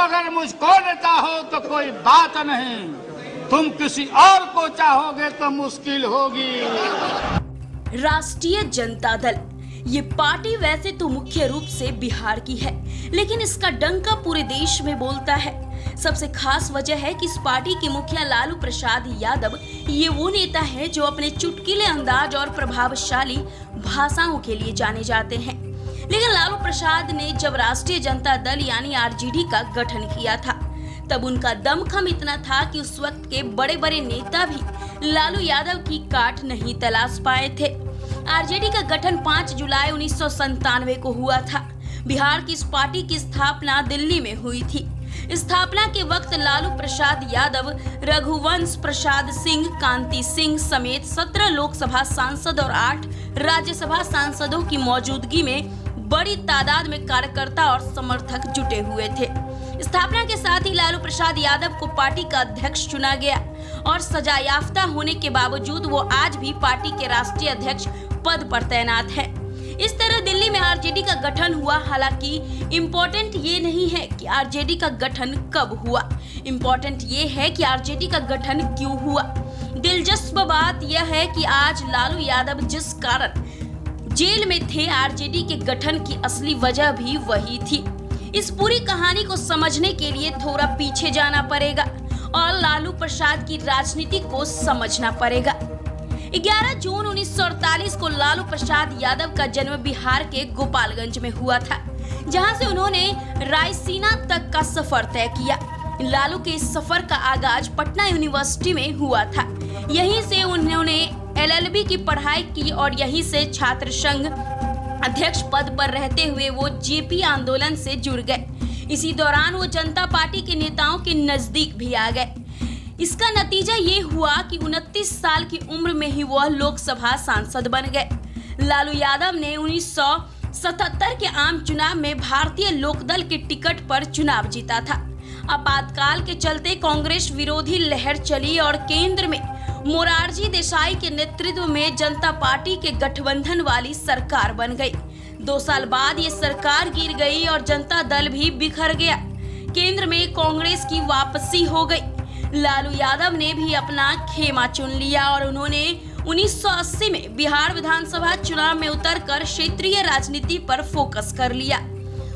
अगर मुझको न चाहो तो कोई बात नहीं, तुम किसी और को चाहोगे तो मुश्किल होगी। राष्ट्रीय जनता दल ये पार्टी वैसे तो मुख्य रूप से बिहार की है, लेकिन इसका डंका पूरे देश में बोलता है। सबसे खास वजह है कि इस पार्टी के मुखिया लालू प्रसाद यादव ये वो नेता है जो अपने चुटकीले अंदाज और प्रभावशाली भाषाओं के लिए जाने जाते हैं। लेकिन लालू प्रसाद ने जब राष्ट्रीय जनता दल यानी आरजेडी का गठन किया था, तब उनका दमखम इतना था कि उस वक्त के बड़े बड़े नेता भी लालू यादव की काट नहीं तलाश पाए थे। आरजेडी का गठन 5 जुलाई 1997 को हुआ था। बिहार की इस पार्टी की स्थापना दिल्ली में हुई थी। स्थापना के वक्त लालू प्रसाद यादव, रघुवंश प्रसाद सिंह, कांति सिंह समेत 17 लोकसभा सांसद और 8 राज्यसभा सांसदों की मौजूदगी में बड़ी तादाद में कार्यकर्ता और समर्थक जुटे हुए थे। स्थापना के साथ ही लालू प्रसाद यादव को पार्टी का अध्यक्ष चुना गया और सजायाफ्ता होने के बावजूद वो आज भी पार्टी के राष्ट्रीय अध्यक्ष पद पर तैनात है। इस तरह दिल्ली में आरजेडी का गठन हुआ। हालांकि इम्पोर्टेंट ये नहीं है कि आरजेडी का गठन कब हुआ, इम्पोर्टेंट ये है कि आरजेडी का गठन क्यों हुआ। दिलचस्प बात यह है कि आज लालू यादव जिस कारण जेल में थे, आरजेडी के गठन की असली वजह भी वही थी। इस पूरी कहानी को समझने के लिए थोड़ा पीछे जाना पड़ेगा और लालू प्रसाद की राजनीति को समझना पड़ेगा। 11 जून 1948 को लालू प्रसाद यादव का जन्म बिहार के गोपालगंज में हुआ था, जहां से उन्होंने रायसीना तक का सफर तय किया। लालू के इस सफर का आगाज पटना यूनिवर्सिटी में हुआ था। यहीं से उन्होंने एलएलबी की पढ़ाई की और यहीं से छात्र संघ अध्यक्ष पद पर रहते हुए वो जेपी आंदोलन से जुड़ गए। इसी दौरान वो जनता पार्टी के नेताओं के नजदीक भी आ गए। इसका नतीजा ये हुआ कि 29 साल की उम्र में ही वह लोकसभा सांसद बन गए। लालू यादव ने 1977 के आम चुनाव में भारतीय लोकदल के टिकट पर चुनाव जीता था। आपातकाल के चलते कांग्रेस विरोधी लहर चली और केंद्र में मोरारजी देसाई के नेतृत्व में जनता पार्टी के गठबंधन वाली सरकार बन गई। 2 साल बाद ये सरकार गिर गई और जनता दल भी बिखर गया। केंद्र में कांग्रेस की वापसी हो गई। लालू यादव ने भी अपना खेमा चुन लिया और उन्होंने 1980 में बिहार विधानसभा चुनाव में उतरकर क्षेत्रीय राजनीति पर फोकस कर लिया।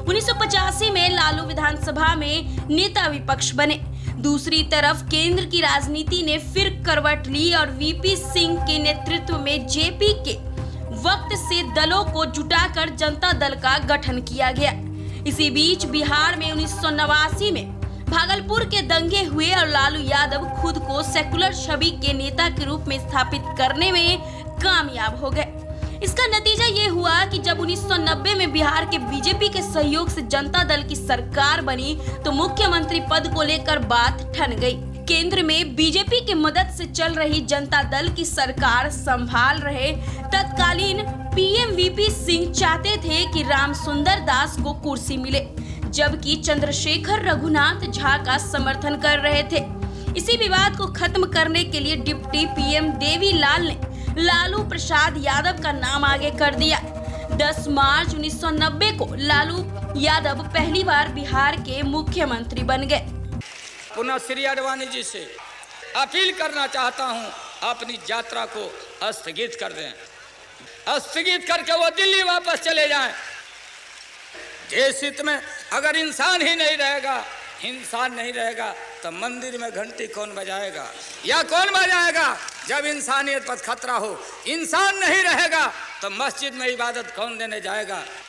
1985 में लालू विधानसभा में नेता विपक्ष बने। दूसरी तरफ केंद्र की राजनीति ने फिर करवट ली और वीपी सिंह के नेतृत्व में जेपी के वक्त से दलों को जुटाकर जनता दल का गठन किया गया। इसी बीच बिहार में 1989 में भागलपुर के दंगे हुए और लालू यादव खुद को सेकुलर छवि के नेता के रूप में स्थापित करने में कामयाब हो गए। इसका नतीजा ये हुआ कि जब 1990 में बिहार के बीजेपी के सहयोग से जनता दल की सरकार बनी तो मुख्यमंत्री पद को लेकर बात ठन गई। केंद्र में बीजेपी की मदद से चल रही जनता दल की सरकार संभाल रहे तत्कालीन पीएम वीपी सिंह चाहते थे कि रामसुंदर दास को कुर्सी मिले, जबकि चंद्रशेखर रघुनाथ झा का समर्थन कर रहे थे। इसी विवाद को खत्म करने के लिए डिप्टी पीएम देवीलाल ने लालू प्रसाद यादव का नाम आगे कर दिया। 10 मार्च 1990 को लालू यादव पहली बार बिहार के मुख्यमंत्री बन गए। पुनः श्री आडवाणी जी से अपील करना चाहता हूं, अपनी यात्रा को स्थगित कर दें। स्थगित करके वो दिल्ली वापस चले जाएं। देश हित में अगर इंसान ही नहीं रहेगा, इंसान नहीं रहेगा तो मंदिर में घंटी कौन बजाएगा या कौन बजाएगा? जब इंसानियत पर खतरा हो, इंसान नहीं रहेगा तो मस्जिद में इबादत कौन देने जाएगा?